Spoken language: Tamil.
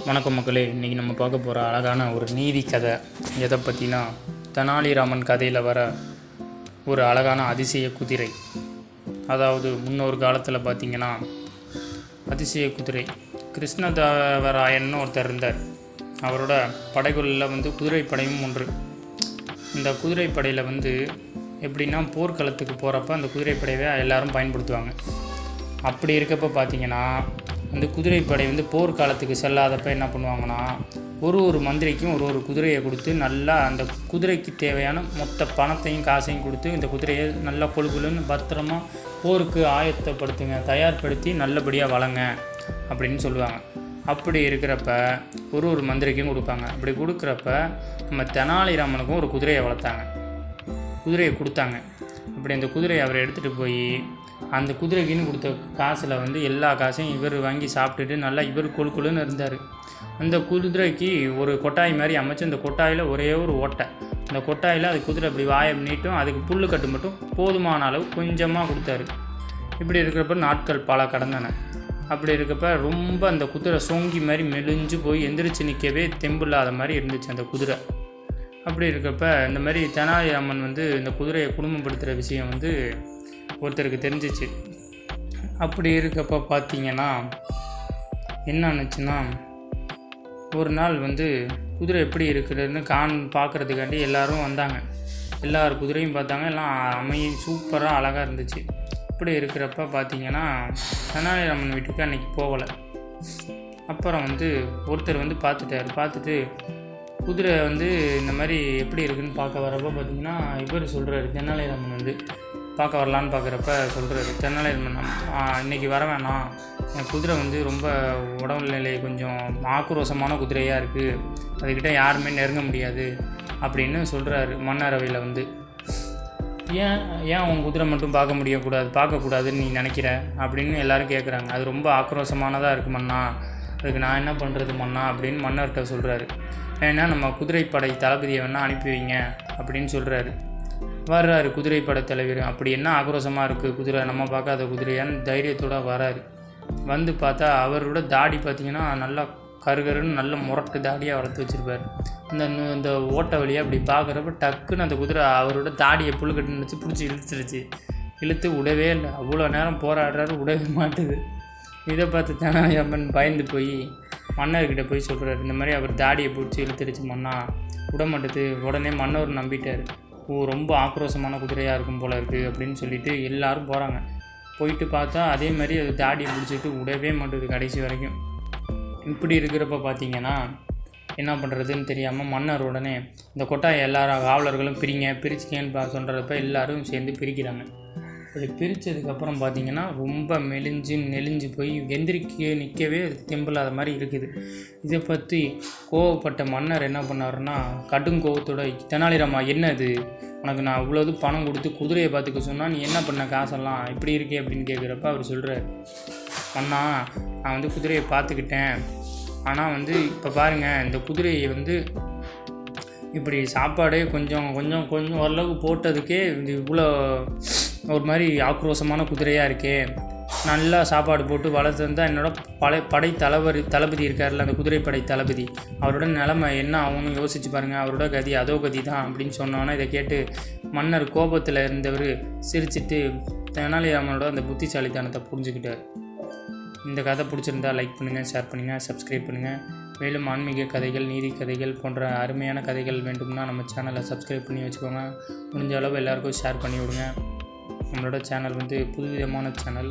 வணக்கம் மக்களே, இன்றைக்கி நம்ம பார்க்க போகிற அழகான ஒரு நீதி கதை எதை பற்றினா, தெனாலிராமன் கதையில் வர ஒரு அழகான அதிசய குதிரை. அதாவது முன்னொரு காலத்தில் பார்த்திங்கன்னா அதிசய குதிரை கிருஷ்ணதேவராயன்னு ஒருத்தர் இருந்தார். அவரோட படைகளில் குதிரைப்படையும் ஒன்று. இந்த குதிரைப்படையில் எப்படின்னா போர்க்களத்துக்கு போகிறப்ப அந்த குதிரைப்படையை எல்லோரும் பயன்படுத்துவாங்க. அப்படி இருக்கப்போ பார்த்திங்கன்னா அந்த குதிரைப்படை போர்க்காலத்துக்கு செல்லாதப்போ என்ன பண்ணுவாங்கன்னா, ஒரு மந்திரிக்கும் ஒரு குதிரையை கொடுத்து நல்லா அந்த குதிரைக்கு தேவையான மொத்த பணத்தையும் காசையும் கொடுத்து இந்த குதிரையை நல்லா கொழுக்குன்னு பத்திரமா போருக்கு ஆயத்தப்படுத்துங்க, தயார்படுத்தி நல்லபடியாக வளங்க அப்படின்னு சொல்லுவாங்க. அப்படி இருக்கிறப்ப ஒரு மந்திரிக்கும் கொடுப்பாங்க. அப்படி கொடுக்குறப்ப நம்ம தெனாலிராமனுக்கும் ஒரு குதிரையை கொடுத்தாங்க. அப்படி அந்த குதிரையை அவர் எடுத்துகிட்டு போய் அந்த குதிரைக்குன்னு கொடுத்த காசில் எல்லா காசையும் இவர் வாங்கி சாப்பிட்டுட்டு நல்லா இவர் கொழுக்குன்னு இருந்தார். அந்த குதிரைக்கு ஒரு கொட்டாய் மாதிரி அமைச்சு அந்த கொட்டாயில் ஒரே ஒரு ஓட்டை. அந்த கொட்டாயில் அது குதிரை அப்படி வாயை நீட்டும், அதுக்கு புல் கட்டு மட்டும் போதுமான அளவு கொஞ்சமாக கொடுத்தாரு. இப்படி இருக்கிறப்ப நாட்கள் பல கடந்தன. அப்படி இருக்கப்ப ரொம்ப அந்த குதிரை சொங்கி மாதிரி மெலிஞ்சு போய் எந்திரிச்சு நிற்கவே தெம்பில்லாத மாதிரி இருந்துச்சு அந்த குதிரை. அப்படி இருக்கப்ப இந்த மாதிரி தெனாலிராமன் இந்த குதிரையை குடும்பப்படுத்துகிற விஷயம் ஒருத்தருக்கு தெரிஞ்சிச்சு. அப்படி இருக்கப்போ பார்த்திங்கன்னா என்ன ஆச்சுன்னா, ஒரு நாள் குதிரை எப்படி இருக்கிறதுன்னு பார்க்குறதுக்காண்டி எல்லோரும் வந்தாங்க. எல்லார் குதிரையும் பார்த்தாங்க. எல்லாம் சூப்பராக அழகாக இருந்துச்சு. இப்படி இருக்கிறப்ப பார்த்திங்கன்னா தெனாலிராமன் வீட்டுக்கு அன்றைக்கி போகலை. அப்புறம் ஒருத்தர் பார்த்துட்டு குதிரை இந்த மாதிரி எப்படி இருக்குதுன்னு பார்க்க வரப்போ பார்த்திங்கன்னா இவர் சொல்கிறாரு, தெனாலிராமன் பார்க்க வரலான்னு பார்க்குறப்ப சொல்கிறாரு, தெனாலிராமன் இன்றைக்கி வர வேணாம், என் குதிரை ரொம்ப உடல்நிலை கொஞ்சம் ஆக்ரோஷமான குதிரையாக இருக்குது, அதுக்கிட்ட யாருமே நெருங்க முடியாது அப்படின்னு சொல்கிறாரு மன்னரவையில். ஏன் உன் குதிரை மட்டும் பார்க்கக்கூடாதுன்னு நீ நினைக்கிற அப்படின்னு எல்லோரும் கேட்குறாங்க. அது ரொம்ப ஆக்ரோஷமானதாக இருக்குது மன்னா, அதுக்கு நான் என்ன பண்ணுறது மன்னா அப்படின்னு மன்னர்கிட்ட சொல்கிறாரு. ஏன்னா நம்ம குதிரைப்படை தளபதியை வேணால் அனுப்பி வைங்க அப்படின்னு சொல்கிறாரு. வர்றாரு குதிரைப்படை தலைவர். அப்படி என்ன ஆக்ரோஷமாக இருக்குது குதிரை, நம்ம பார்க்காத குதிரையான்னு தைரியத்தோடு வராரு. பார்த்தா அவரோட தாடி பார்த்திங்கன்னா நல்லா கருகருன்னு நல்ல முரட்டு தாடியாக வளர்த்து வச்சுருப்பார். இந்த ஓட்டை வழியாக அப்படி பார்க்குறப்ப டக்குன்னு அந்த குதிரை அவரோட தாடியை புழுக்கட்டு நினச்சி பிடிச்சி இழுத்து விடவே இல்லை. அவ்வளோ நேரம் போராடுறாரு, விடவே மாட்டுது. இதை பார்த்து தெனாலிராமன் பயந்து போய் மன்னர்கிட்ட போய் சொல்கிறார், இந்த மாதிரி அவர் தாடியை பிடிச்சி இழுத்துடுச்சு மன்னா, விட மாட்டுது. உடனே மன்னர் நம்பிட்டார். ரொம்ப ஆக்ரோஷமான குதிரையாக இருக்கும் போல இருக்குது அப்படின்னு சொல்லிட்டு எல்லோரும் போகிறாங்க. போயிட்டு பார்த்தா அதே மாதிரி அது தாடியை பிடிச்சிட்டு விடவே மாட்டுது கடைசி வரைக்கும். இப்படி இருக்கிறப்ப பார்த்திங்கன்னா என்ன பண்ணுறதுன்னு தெரியாமல் மன்னர் உடனே இந்த கொட்டாயை எல்லாரும் காவலர்களும் பிரிச்சிக்கன்னு சொல்கிறப்ப எல்லோரும் சேர்ந்து பிரிக்கிறாங்க. அப்படி பிரித்ததுக்கப்புறம் பார்த்திங்கன்னா ரொம்ப நெளிஞ்சு போய் நிற்கவே தெம்பில்லாத மாதிரி இருக்குது. இதை பற்றி கோவப்பட்ட மன்னர் என்ன பண்ணாருன்னா, கடும் கோவத்தோட, தெனாலிராமா என்னது, உனக்கு நான் இவ்வளோது பணம் கொடுத்து குதிரையை பார்த்துக்க சொன்னால் நீ என்ன பண்ண காசெல்லாம் இப்படி இருக்கே அப்படின்னு கேட்குறப்ப அவர் சொல்கிறார், அண்ணா நான் குதிரையை பார்த்துக்கிட்டேன், ஆனால் இப்போ பாருங்கள் இந்த குதிரையை இப்படி சாப்பாடே கொஞ்சம் ஓரளவுக்கு போட்டதுக்கே இவ்வளோ ஒரு மாதிரி ஆக்ரோஷமான குதிரையாக இருக்கே, நல்லா சாப்பாடு போட்டு வளர்த்துருந்தால் என்னோடய படை தளபதி இருக்கார்ல, அந்த குதிரைப்படை தளபதி, அவரோட நிலைமை என்ன ஆகும்னு யோசிச்சு பாருங்கள், அவரோட கதி அதோ கதி தான் அப்படின்னு சொன்னோன்னா இதை கேட்டு மன்னர் கோபத்தில் இருந்தவர் சிரிச்சிட்டு தெனாலிராமனோட அந்த புத்திசாலித்தனத்தை புரிஞ்சுக்கிட்டார். இந்த கதை பிடிச்சிருந்தா லைக் பண்ணுங்கள், ஷேர் பண்ணுங்கள், சப்ஸ்கிரைப் பண்ணுங்கள். மேலும் ஆன்மீக கதைகள், நீதி கதைகள் போன்ற அருமையான கதைகள் வேண்டும்னா நம்ம சேனலை சப்ஸ்கிரைப் பண்ணி வச்சுக்கோங்க. முடிஞ்ச அளவு எல்லாருக்கும் ஷேர் பண்ணி விடுங்க. நம்மளோட சேனல் புதுவிதமான சேனல்.